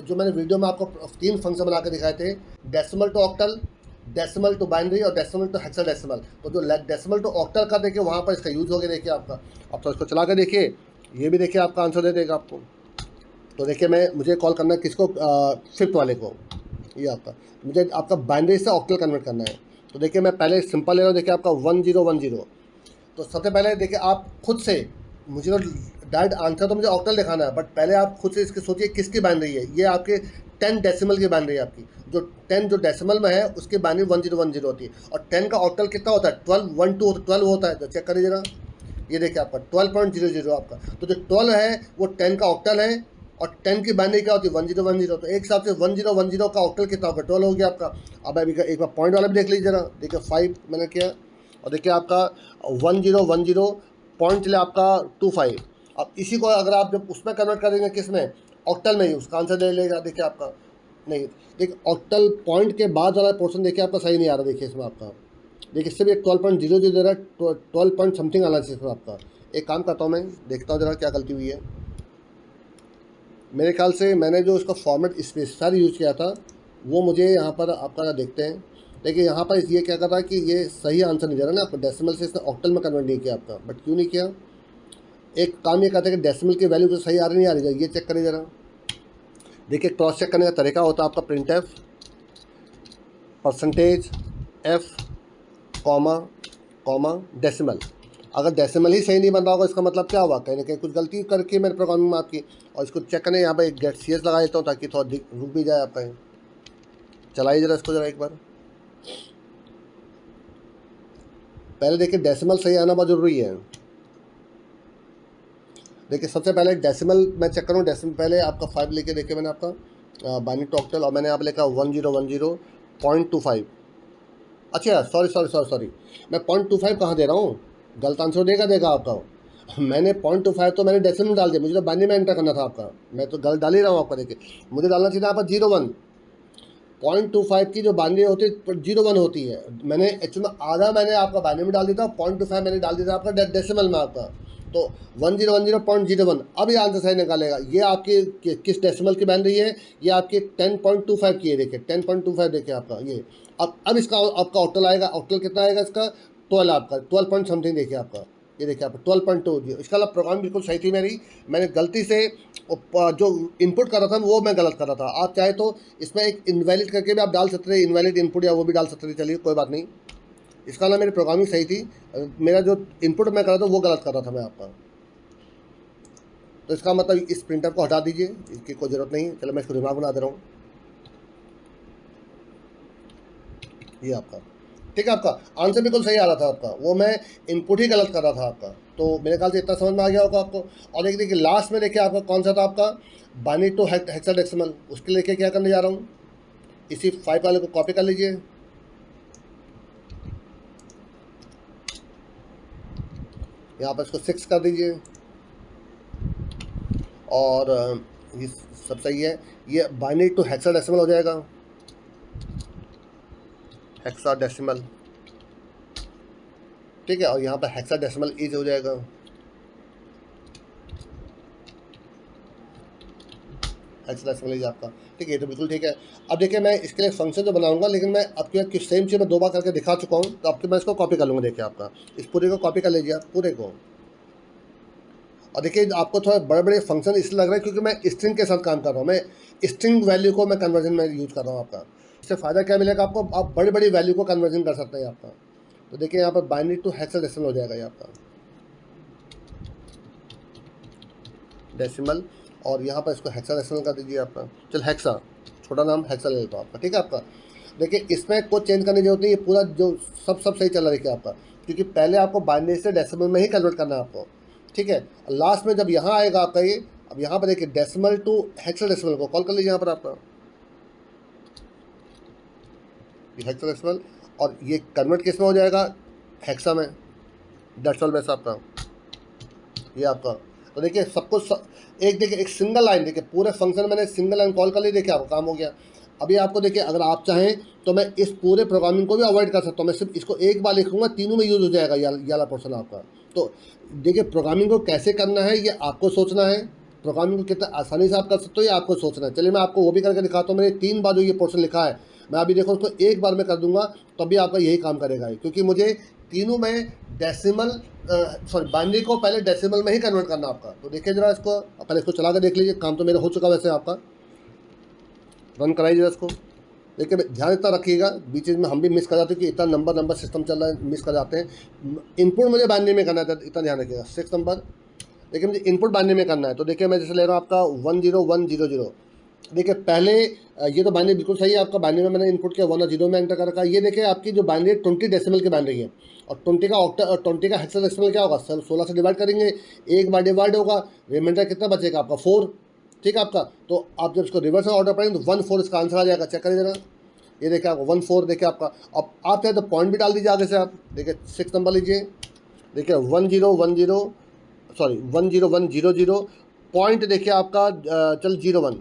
जो मैंने वीडियो में आपको 3 फंक्शन बना के दिखाए थे, decimal to octal, decimal to binary और डेसिमल टू हेक्साडेसिमल। तो जो डेसिमल टू ऑक्टल का देखिए वहाँ पर इसका यूज हो गया। देखिए आपका, अब तो इसको चला कर देखिए, ये भी देखिए आपका आंसर दे देगा आपको। तो देखिए मुझे कॉल करना है किसको, 5th वाले को, ये आपका मुझे आपका बाइनरी से ऑक्टल कन्वर्ट करना है। तो देखिए मैं पहले सिंपल ले रहा हूँ। देखिए आपका 1010। तो सबसे पहले देखिए आप खुद से, मुझे तो डायरेक्ट आंसर तो मुझे ऑक्टल दिखाना है, बट पहले आप खुद से इसकी सोचिए किसकी बाइनरी है। ये आपके 10 डेसिमल की बाइनरी है आपकी। जो 10 जो डेसिमल में है उसकी बाइनरी 1010 होती है, और 10 का ऑक्टल कितना होता है, 12 होता है। तो चेक करिए जरा, ये देखिए आपका 12.00 आपका। तो जो 12 है वो 10 का ऑक्टल है, और 10 की बाइनरी क्या होती है, 1010। तो एक हिसाब से 1010 का ऑक्टल कितना होगा, 12 हो गया आपका। अब अभी एक बार पॉइंट वाला भी देख लीजिए जरा। देखिए 5 मैंने किया, और देखिए आपका 1010 पॉइंट चले आपका 25। अब इसी को अगर आप जब उसमें कन्वर्ट करेंगे, किसमें, ऑक्टल में ही, उसका आंसर दे लेगा। देखिए आपका नहीं, देखिए ऑक्टल पॉइंट के बाद वाला पोर्शन देखिए आपका सही नहीं आ रहा। देखिए इसमें आपका, देखिए इससे भी 12.00 दे रहा है, 12 पॉइंट समथिंग आना चाहिए इसमें आपका। एक काम करता हूँ, मैं देखता हूँ जरा क्या गलती हुई है। मेरे ख्याल से मैंने जो उसका फॉर्मेट स्पेसिफायर यूज़ किया था वो मुझे यहाँ पर आपका देखते हैं। देखिए यहाँ पर ये क्या कर रहा है कि ये सही आंसर नहीं दे रहा ना आपको, डेसिमल से इसने ऑक्टल में कन्वर्ट नहीं किया आपका। बट क्यों नहीं किया, एक काम ये कहता है कि डेसिमल की वैल्यू तो सही आ रही नहीं आ रही, ये चेक करिए ज़रा। देखिए क्रॉस चेक करने का तरीका होता है आपका, print F %f comma decimal. अगर डेसिमल ही सही नहीं बन रहा होगा, इसका मतलब क्या हुआ, कहीं ना कहीं कुछ गलती करके मैंने प्रोग्रामिंग में आपकी। और इसको चेक करने यहाँ पर एक गेट CS लगा देता हूँ ताकि थोड़ा रुक भी जाए आपका। चलाइए ज़रा इसको ज़रा एक बार। पहले देखिए डेसिमल सही आना बहुत ज़रूरी है। देखिए सबसे पहले डेसिमल मैं चेक करूँ, डेसिमल पहले आपका 5 लेके देखिए मैंने आपका बाइनरी टू ऑक्टल, और मैंने यहाँ पर लिखा 1010.25। अच्छा सॉरी, मैं 0.25 कहाँ दे रहा हूँ, गलत आंसर देगा आपका। मैंने 0.25 तो मैंने डेसिमल में डाल दिया, मुझे तो बाइनरी में एंटर करना था आपका, मैं तो गलत डाल ही रहा हूँ आपका। देखिए मुझे डालना चाहिए यहाँ पर 01। 0.25 की जो बाइनरी होती है 01 होती है, मैंने एक्चुअली में आधा मैंने आपका बाइनरी में डाल दिया था, 0.25 मैंने डाल दिया था आपका डेसिमल में आपका। तो 1010.01 अब ये आंसर सही निकालेगा। ये आपकी किस डेसिमल की बाइनरी है, ये आपकी 10.25 की है। देखिए 10.25 देखिए आपका ये। अब इसका आपका ऑक्टल आएगा, ऑक्टल कितना आएगा इसका, 12 आपका, 12 पॉइंट समथिंग देखिए आपका, ये देखिए आपका 12.2। इसका मतलब प्रोग्राम बिल्कुल सही थी मेरी, मैंने गलती से जो इनपुट कर रहा था वो मैं गलत कर रहा था। आप चाहे तो इसमें एक इनवैलिड करके भी आप डाल सकते थे, इनवैलिड इनपुट, या वो भी डाल सकते थे। चलिए कोई बात नहीं, इसका ना मेरी प्रोग्रामिंग सही थी, मेरा जो इनपुट मैं कर रहा था वो गलत कर रहा था मैं आपका। तो इसका मतलब इस प्रिंटर को हटा दीजिए, इसकी कोई ज़रूरत नहीं है। चलो मैं इसको दिमाग बना दे रहा हूँ, ये आपका ठीक है। आपका आंसर बिल्कुल सही आ रहा था आपका, वो मैं इनपुट ही गलत कर रहा था आपका। तो मेरे ख्याल से इतना समझ में आ गया होगा आपको। और एक देखिए लास्ट में देखिए आपका कौन सा था आपका, बाइनरी टू हेक्साडेसिमल, उसके लिए क्या करने जा रहा हूँ, इसी 5 वाले को कॉपी कर लीजिए, यहाँ पर इसको 6 कर दीजिए, और ये सब सही है। ये बाइनरी टू हेक्साडेसिमल हो जाएगा, हेक्साडेसिमल, ठीक है। और यहाँ पर हेक्साडेसिमल इज हो जाएगा, हेक्साडेसिमल इज आपका, ठीक है। ये तो बिल्कुल ठीक है। अब देखिए मैं इसके लिए फंक्शन तो बनाऊंगा, लेकिन मैं आपके यहाँ सेम चीज़ मैं 2 बार करके दिखा चुका हूँ, तो आपके मैं इसको कॉपी कर लूँगा। देखिए आपका इस पूरे को कॉपी कर लीजिए आप पूरे को। और देखिए आपको थोड़ा बड़े बड़े फंक्शन इसलिए लग रहा है क्योंकि मैं स्ट्रिंग के साथ काम कर रहा हूँ, मैं स्ट्रिंग वैल्यू को मैं कन्वर्जन में यूज़ कर रहा हूँ आपका। इससे फ़ायदा क्या मिलेगा आपको, आप बड़ी बड़ी वैल्यू को कन्वर्जन कर सकते हैं आपका। तो देखिए यहाँ पर बाइनरी टू हेक्साडेसिमल हो जाएगा ये आपका, डेसिमल, और यहाँ पर इसको हेक्साडेसिमल कर दीजिए आपका। चल हेक्सा, छोटा नाम हेक्सा ले लेता हूँ आपका, ठीक है आपका। देखिए इसमें कुछ चेंज करने की जरूरत नहीं, ये पूरा जो सब सही चल रहा है देखिए आपका, क्योंकि पहले आपको बाइनरी से डेसिमल में ही कन्वर्ट करना है आपको, ठीक है। लास्ट में जब यहाँ आएगा आपका ये, अब यहाँ पर देखिए डेसिमल टू हेक्साडेसिमल को कॉल कर लीजिए यहाँ पर आपका, ये हेक्साडेसिमल, और ये कन्वर्ट किस में हो जाएगा, हेक्सा में, डेसिमल बेस आपका, ये आपका। तो देखिए सब कुछ एक देखिए एक सिंगल लाइन, देखिए पूरे फंक्शन मैंने सिंगल लाइन कॉल कर ली, देखिए आपका काम हो गया। अभी आपको देखिए अगर आप चाहें तो मैं इस पूरे प्रोग्रामिंग को भी अवॉइड कर सकता हूँ, मैं सिर्फ इसको एक बार लिखूंगा, तीनों में यूज़ हो जाएगा ये वाला पोर्शन आपका। तो देखिए प्रोग्रामिंग को कैसे करना है ये आपको सोचना है, प्रोग्रामिंग को कितना आसानी से आप कर सकते हो ये आपको सोचना है। चलिए मैं आपको वो भी करके दिखाता हूँ। मैंने 3 बार जो ये पोर्शन लिखा है, मैं अभी देखो उसको एक बार में कर दूंगा, तब भी आपका यही काम करेगा ये, क्योंकि मुझे तीनों में डेसिमल सॉरी बाइनरी को पहले डेसिमल में ही कन्वर्ट करना आपका। तो देखिए जरा इसको, पहले इसको चला कर देख लीजिए, काम तो मेरा हो चुका वैसे आपका, रन कराइए जरा इसको। देखिए ध्यान इतना रखिएगा, बीच में हम भी मिस कर जाते हैं कि इतना नंबर सिस्टम चल रहा है, मिस कर जाते हैं। इनपुट मुझे बाइनरी में करना है, इतना ध्यान रखिएगा। 6 नंबर देखिए मुझे इनपुट बाइनरी में करना है। तो देखिए मैं जैसे ले रहा हूँ आपका 10100। देखिए पहले ये तो बाइनरी बिल्कुल सही है आपका, बाइनरी में मैंने इनपुट किया 1 और 0 में एंटर कर रखा है। ये देखिए आपकी जो बाइनरी 20 डेसिमल की बाइनरी है, और 20 का ऑक्टा 20 का हेक्साडेसिमल क्या होगा, 16 से डिवाइड करेंगे, एक बार डिवाइड होगा, रिमाइंडर कितना बचेगा आपका 4, ठीक है आपका। तो आप जब इसको रिवर्स ऑर्डर पढ़ेंगे तो 1 4 इसका आंसर आ जाएगा, चेक करिए जरा। ये देखिए आपको 1 4 देखिए आपका। अब आप चाहे तो पॉइंट भी डाल दीजिए आगे से आप, देखिए 6 नंबर लीजिए, देखिए 1010 सॉरी 10100 पॉइंट देखिए आपका चल 01।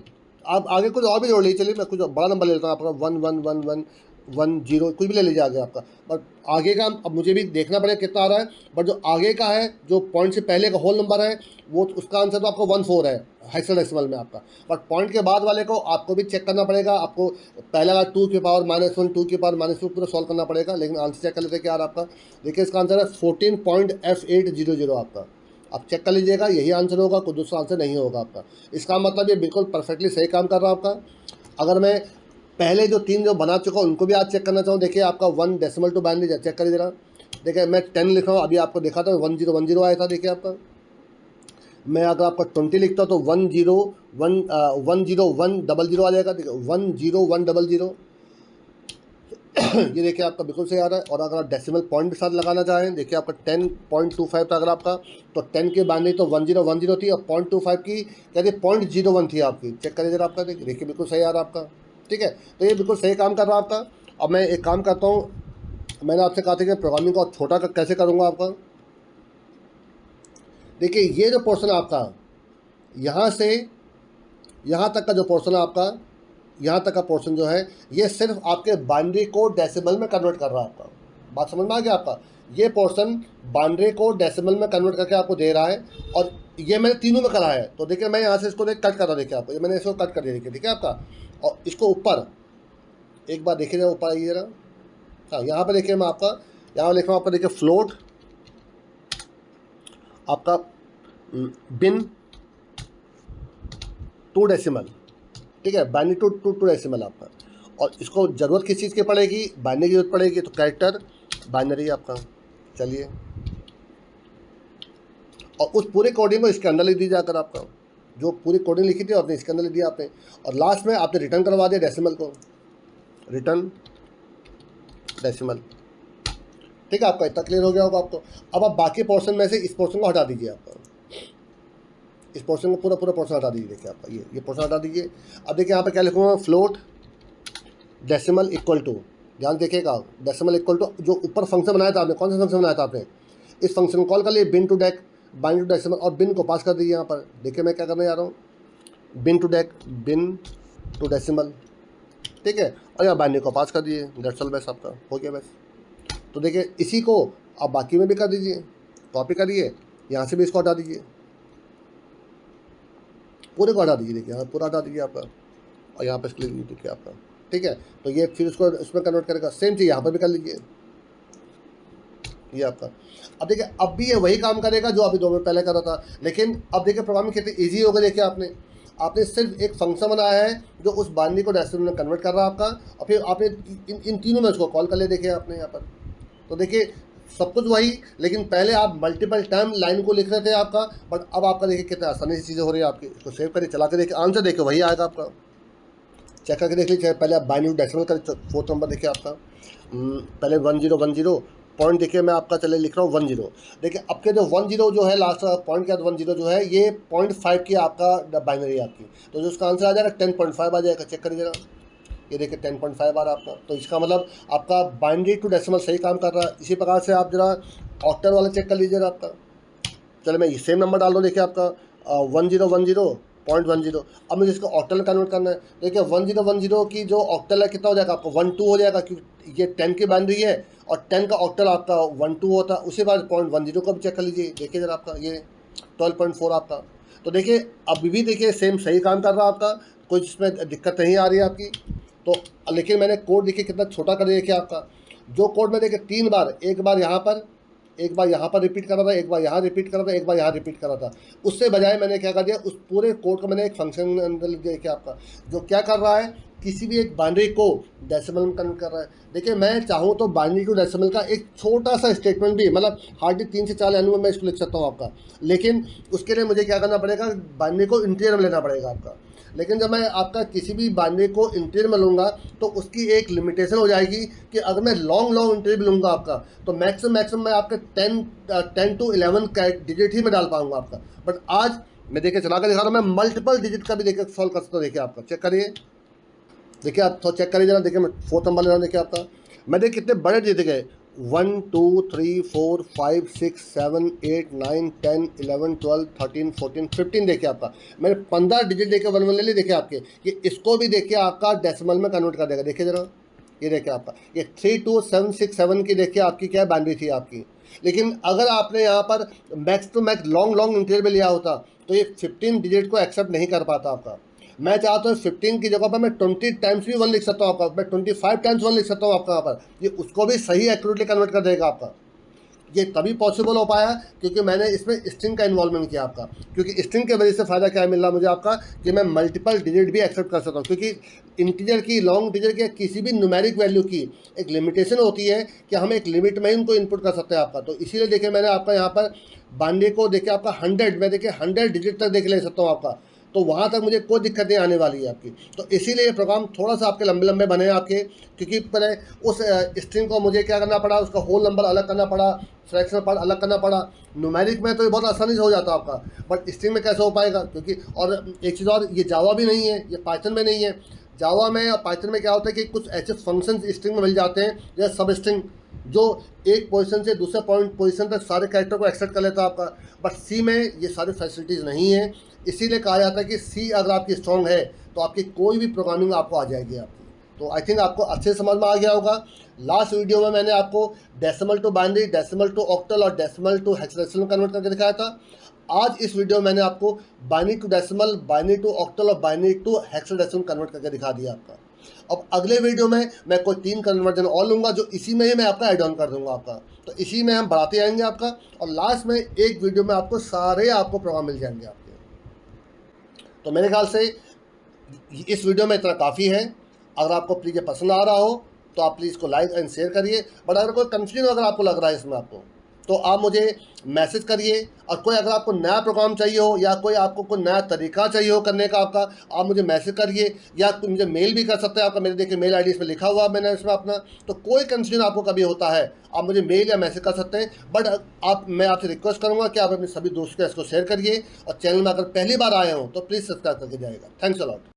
आप आगे कुछ और भी जोड़ लीजिए, चलिए मैं कुछ बड़ा नंबर ले लेता हूँ आपका 111110, कुछ भी ले लीजिए आगे आपका। बट आगे का अब मुझे भी देखना पड़ेगा कितना आ रहा है, बट जो आगे का है जो पॉइंट से पहले का होल नंबर है वो उसका आंसर तो आपका 14 है हेक्साडेसिमल में आपका। बट पॉइंट के बाद वाले को आपको भी चेक करना पड़ेगा, आपको पहला वाला 2 की पावर -1 2 की पावर -2 पूरा सॉल्व करना पड़ेगा। लेकिन आंसर चेक कर लेते हैं क्या आ रहा है आपका। देखिए इसका आंसर है 14.F800 आपका, आप चेक कर लीजिएगा, यही आंसर होगा, कोई दूसरा आंसर नहीं होगा आपका। इसका मतलब ये बिल्कुल परफेक्टली सही काम कर रहा है आपका। अगर मैं पहले जो 3 जो बना चुका हूँ उनको भी आज चेक करना चाहूँ, देखिए आपका 1 डेसिमल टू बाइनरी चेक करिए जरा। देखिए मैं 10 लिख रहा हूँ, अभी आपको देखा था 1010 आया था, देखिए आपका। मैं अगर आपका 20 लिखता हूँ तो 10100 आ जाएगा, देखिए 10100 ये देखिए आपका बिल्कुल सही आ रहा है। और अगर आप डेसिमल पॉइंट के साथ लगाना चाहें, देखिए आपका 10.25 था अगर आपका, तो 10 की बाइनरी तो 1010 थी, और 0.25 की कहते 0.01 थी आपकी, चेक करिए जरा आपका। देखिए बिल्कुल सही आ रहा है आपका, ठीक है। तो ये बिल्कुल सही काम कर रहा है आपका। अब मैं एक काम करता हूँ, मैंने आपसे कहा था कि प्रोग्रामिंग को छोटा कैसे करूँगा आपका। देखिए ये जो पोर्शन है आपका, यहाँ से यहाँ तक का जो पोर्शन है आपका, यहाँ तक का पोर्शन जो है ये सिर्फ आपके बाइनरी को डेसिमल में कन्वर्ट कर रहा है आपका। बात समझ में आ गया आपका। ये पोर्शन बाइनरी को डेसिमल में कन्वर्ट करके आपको दे रहा है, और ये मैंने तीनों में करा है। तो देखिए मैं यहाँ से इसको कट कर रहा, देखिए आपको, ये मैंने इसको कट कर दिया, देखिए ठीक है आपका। और इसको ऊपर एक बार देखिए जरा, ऊपर आइए जरा। हाँ यहाँ पर देखिए मैं आपका यहाँ लिख रहा हूँ आपका, देखिए फ्लोट आपका बिन 2 डेसिमल, ठीक है, बाइनरी टू डेसिमल आपका। और इसको ज़रूरत किस चीज़ की पड़ेगी, बाइनरी की जरूरत पड़ेगी, तो कैरेक्टर बाइनरी आपका। चलिए, और उस पूरे कोडिंग को इसके अंदर लिख दीजिए आकर आपका, जो पूरी कोडिंग लिखी थी आपने इसके अंदर लिख दिया आपने, और लास्ट में आपने रिटर्न करवा दिया डेसिमल को, रिटर्न डेसिमल। ठीक है, आपका इतना क्लियर हो गया होगा आपको। अब आप बाकी पोर्शन में से इस पोर्शन को हटा दीजिए आपका, इस पोर्शन को पूरा पूरा पोर्शन हटा दीजिए। देखिए आपका ये पोर्शन हटा दीजिए। अब देखिए यहाँ पे क्या लिखूँगा, फ्लोट डेसिमल इक्वल टू, ध्यान देखिएगा, डेसिमल इक्वल टू जो ऊपर फंक्शन बनाया था आपने, कौन सा फंक्शन बनाया था आपने, इस फंक्शन को कॉल कर लिए bin to dec, bind to decimal, और बिन को पास कर दीजिए यहाँ पर। देखिए मैं क्या करने जा रहा हूँ, bin to dec, bin to decimal, ठीक है, और यहाँ बाइंडिंग को पास कर दीजिए। दैट्स ऑल, बस आपका हो गया बस। तो देखिए इसी को आप बाकी में भी कर दीजिए, कॉपी करिए, यहाँ से भी इसको हटा दीजिए, पूरे को हटा दीजिए। देखिए यहाँ पूरा हटा दीजिए आपका, और यहाँ पर इसके लिए देखिए आपका, ठीक है। तो ये फिर उसको इसमें कन्वर्ट करेगा, सेम चीज़ यहाँ पर भी कर लीजिए, ये आपका। अब देखिए अब भी ये वही काम करेगा जो अभी 2 मिनट पहले कर रहा था, लेकिन अब देखिए प्रोग्रामिंग कितनी ईजी हो गई। देखिए आपने सिर्फ एक फंक्शन बनाया है जो उस बाइनरी को डेसिमल में कन्वर्ट कर रहा है आपका, और फिर आपने इन तीनों में उसको कॉल कर लिया। देखिए आपने यहाँ पर, तो देखिए सब कुछ वही, लेकिन पहले आप मल्टीपल टाइम लाइन को लिख रहे थे आपका, बट अब आपका देखिए कितने आसानी से चीज़ें हो रही है आपकी। इसको सेव करिए, चला के देखिए, आंसर देखिए वही आएगा आपका, चेक करके देख लीजिए। पहले आप बाइनरी डेसिमल करें, 4th नंबर देखिए आपका, पहले 1010 पॉइंट देखिए, मैं आपका चले लिख रहा हूँ 10। देखिए आपके जो 10 जो है लास्ट पॉइंट का 10 जो है, ये 0.5 की आपका बाइनरी आपकी, तो जो उसका आंसर आ जाएगा 10.5 आ जाएगा। चेक करिए जरा, ये देखिए 10.5 आ रहा है आपका। तो इसका मतलब आपका बाइनरी टू डेसिमल सही काम कर रहा है। इसी प्रकार से आप जरा ऑक्टल वाला चेक कर लीजिए आपका। चलो मैं सेम नंबर डाल दूँ, देखिए आपका 1010.10। अब मुझे इसको ऑक्टल में कन्वर्ट करना है। देखिए 1010 की जो ऑक्टल है कितना हो जाएगा आपको, 12 हो जाएगा, क्योंकि ये 10 की बाइनरी है और 10 का ऑक्टल आपका 12 होता है। उसी बार 0.10 को भी चेक कर लीजिए, देखिए जरा आपका ये 12.4 आपका। तो देखिए अभी भी देखिए सेम सही काम कर रहा है आपका, कुछ इसमें दिक्कत नहीं आ रही है आपकी। तो लेकिन मैंने कोड देखिए कितना छोटा कर दिया। देखिए आपका जो कोड में देखिए 3 बार, एक बार यहाँ पर, एक बार यहाँ पर रिपीट कर रहा था, एक बार यहाँ रिपीट कर रहा था, एक बार यहाँ रिपीट कर रहा था, उससे बजाय मैंने क्या कर दिया, उस पूरे कोड को मैंने एक फंक्शन अंदर लिख दिया। देखिए आपका जो क्या कर रहा है, किसी भी एक बाइनरी को डेसिमल में कन्वर्ट कर रहा है। देखिए मैं चाहूँ तो बाइनरी टू डेसिमल का एक छोटा सा स्टेटमेंट भी, मतलब हार्डली 3 से 4 लाइन में मैं इसको लिख सकता हूँ आपका, लेकिन उसके लिए मुझे क्या करना पड़ेगा, बाइनरी को इंटीजर में लेना पड़ेगा आपका। लेकिन जब मैं आपका किसी भी बाइनरी को इंटीजर में लूँगा तो उसकी एक लिमिटेशन हो जाएगी कि अगर मैं लॉन्ग इंटीजर भी लूँगा आपका, तो मैक्सिमम मैं आपके 10 to 11 डिजिट ही में डाल पाऊँगा आपका। बट आज मैं देखिए चला कर दिखा रहा हूँ, मैं मल्टीपल डिजिट का भी देखिए सॉल्व कर सकता हूँ। देखिए आपका चेक करिए, देखिए आप थोड़ा चेक करिए जरा। देखिए मैं 4th नंबर ले रहा हूँ, देखिए आपका मैं देखिए कितने बड़े डिजिट गए, 1 2 3 4 5 6 7 8 9 10 11 12 13 14 15 देखिए आपका मैंने 15 डिजिट देखिए 1 1 ले ली। देखिए आपके ये इसको भी देखिए आपका डेसिमल में कन्वर्ट कर देगा। देखिए जरा ये देखिए आपका ये 32767 की देखिए आपकी क्या बाइनरी थी आपकी। लेकिन अगर आपने यहाँ पर max to max long integer में लिया होता तो ये 15 डिजिट को एक्सेप्ट नहीं कर पाता आपका। मैं चाहता हूँ 15 की जगह पर मैं 20 टाइम्स भी 1 लिख सकता हूँ आपका, मैं 25 टाइम्स 1 लिख सकता हूँ आपका। यहाँ पर ये उसको भी सही एक्यूरेटली कन्वर्ट कर देगा आपका। ये तभी पॉसिबल हो पाया क्योंकि मैंने इसमें स्ट्रिंग का इन्वॉल्वमेंट किया आपका, क्योंकि स्ट्रिंग की वजह से फ़ायदा क्या मिल रहा मुझे आपका कि मैं मल्टीपल डिजिट भी एक्सेप्ट कर सकता हूँ। क्योंकि इंटीजर की, लॉन्ग इंटीजर की, किसी भी न्यूमेरिक वैल्यू की एक लिमिटेशन होती है कि हम एक लिमिट में ही उनको इनपुट कर सकते हैं आपका। तो इसीलिए देखिए मैंने आपका यहाँ पर बाइनरी को देखिए आपका 100 में देखिए 100 डिजिट तक देख ले सकता हूँ आपका, तो वहाँ तक मुझे कोई दिक्कत नहीं आने वाली है आपकी। तो इसीलिए ये प्रोग्राम थोड़ा सा आपके लंबे लंबे बने हैं आपके, क्योंकि पहले उस स्ट्रिंग को मुझे क्या करना पड़ा, उसका होल नंबर अलग करना पड़ा, फ्रैक्शनल पार्ट अलग करना पड़ा। न्यूमेरिक में तो ये बहुत आसानी से हो जाता आपका, बट स्ट्रिंग में कैसे हो पाएगा? क्योंकि और एक चीज़ और, ये जावा भी नहीं है, ये पाइथन में नहीं है। जावा में और पाइथन में क्या होता है कि कुछ ऐसे फंक्शन स्ट्रिंग में मिल जाते हैं जैसे सब स्ट्रिंग, जो एक पोजीशन से दूसरे पोजीशन तक सारे कैरेक्टर को एक्सेप्ट कर लेता है आपका। बट सी में ये सारी फैसिलिटीज़ नहीं है, इसीलिए कहा जाता है कि सी अगर आपकी स्ट्रॉन्ग है तो आपकी कोई भी प्रोग्रामिंग आपको आ जाएगी आपकी। तो आई थिंक आपको अच्छे समझ में आ गया होगा। लास्ट वीडियो में मैंने आपको decimal to binary, decimal to octal और डेसिमल टू हेक्साडेसिमल कन्वर्ट करके दिखाया था। आज इस वीडियो में मैंने आपको binary to decimal, binary to octal और बाइनरी टू हेक्साडेसिमल कन्वर्ट करके दिखा दिया आपका। अब अगले वीडियो में मैं कोई 3 कन्वर्जन और लूँगा जो इसी में ही मैं आपका ऐड ऑन कर दूंगा आपका। तो इसी में हम बढ़ाते आएंगे आपका, और लास्ट में एक वीडियो में आपको सारे आपको प्रोग्राम मिल जाएंगे आपके। तो मेरे ख्याल से इस वीडियो में इतना काफ़ी है। अगर आपको प्लीज़ पसंद आ रहा हो तो आप प्लीज़ इसको लाइक एंड शेयर करिए। बट अगर कोई कंफ्यूजन अगर आपको लग रहा है इसमें आपको, तो आप मुझे मैसेज करिए। और कोई अगर आपको नया प्रोग्राम चाहिए हो या कोई आपको कोई नया तरीका चाहिए हो करने का आपका, आप मुझे मैसेज करिए या मुझे मेल भी कर सकते हैं। आपका मेरे देखिए मेल आईडी इसमें लिखा हुआ है मैंने इसमें अपना। तो कोई कंफ्यूजन आपको कभी होता है आप मुझे मेल या मैसेज कर सकते हैं। बट मैं आपसे रिक्वेस्ट करूंगा कि आप अपने सभी दोस्तों को इसको शेयर करिए। और चैनल में अगर पहली बार आए हो तो प्लीज़ सब्सक्राइब करके जाएगा। Thanks a lot.